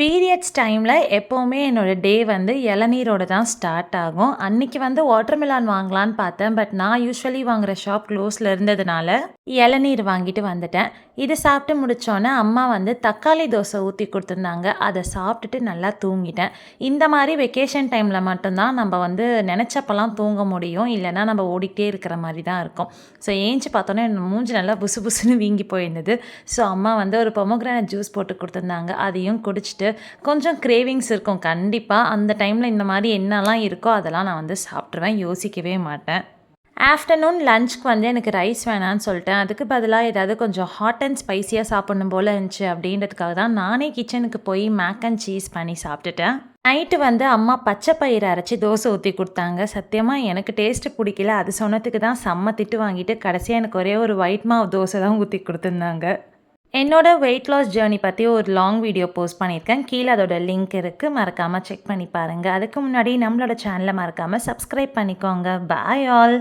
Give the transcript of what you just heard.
Periods டைமில் எப்போவுமே என்னோடய டே வந்து இளநீரோட தான் ஸ்டார்ட் ஆகும். அன்றைக்கி வந்து வாட்டர்மெலான் வாங்கலான்னு பார்த்தேன். பட் நான் யூஸ்வலி வாங்குகிற ஷாப் க்ளோஸில் இருந்ததுனால இளநீர் வாங்கிட்டு வந்துட்டேன். இது சாப்பிட்டு முடித்தோன்னே அம்மா வந்து தக்காளி தோசை ஊற்றி கொடுத்துருந்தாங்க. அதை சாப்பிட்டுட்டு நல்லா தூங்கிட்டேன். இந்த மாதிரி வெக்கேஷன் டைமில் மட்டும்தான் நம்ம வந்து நினச்சப்பெல்லாம் தூங்க முடியும். இல்லைன்னா நம்ம ஓடிக்கிட்டே இருக்கிற மாதிரி தான் இருக்கும். ஸோ ஏஞ்சி பார்த்தோன்னே மூஞ்சி நல்லா புசு புசுன்னு வீங்கி போயிருந்தது. ஸோ அம்மா வந்து ஒரு பொமோகிரானட் ஜூஸ் போட்டு கொடுத்துருந்தாங்க. அதையும் குடிச்சிட்டு கொஞ்சம் கிரேவிங்ஸ் இருக்கும் கண்டிப்பாக. அந்த டைமில் இந்த மாதிரி என்னெல்லாம் இருக்கோ அதெல்லாம் நான் வந்து சாப்பிட்ருவேன், யோசிக்கவே மாட்டேன். ஆஃப்டர்நூன் லஞ்சுக்கு வந்து எனக்கு ரைஸ் வேணான்னு சொல்லிட்டேன். அதுக்கு பதிலாக ஏதாவது கொஞ்சம் ஹாட் அண்ட் ஸ்பைஸியாக சாப்பிடணும் போல் இருந்துச்சு அப்படின்றதுக்காக தான் நானே கிச்சனுக்கு போய் மேக் அண்ட் சீஸ் பண்ணி சாப்பிட்டுட்டேன். நைட்டு வந்து அம்மா பச்சை பயிறு அரைச்சி தோசை ஊற்றி கொடுத்தாங்க. சத்தியமாக எனக்கு டேஸ்ட்டு பிடிக்கல. அது சொன்னதுக்கு தான் செம்ம திட்டு வாங்கிட்டு கடைசியாக எனக்கு ஒரே ஒரு ஒயிட் மாவு தோசை தான் ஊற்றி கொடுத்துருந்தாங்க. என்னோட வெயிட் லாஸ் ஜேர்னி பற்றி ஒரு லாங் வீடியோ போஸ்ட் பண்ணியிருக்கேன். கீழே அதோட லிங்க் இருக்குது, மறக்காமல் செக் பண்ணி பாருங்கள். அதுக்கு முன்னாடி நம்மளோட சேனலை மறக்காமல் சப்ஸ்கிரைப் பண்ணிக்கோங்க. Bye all.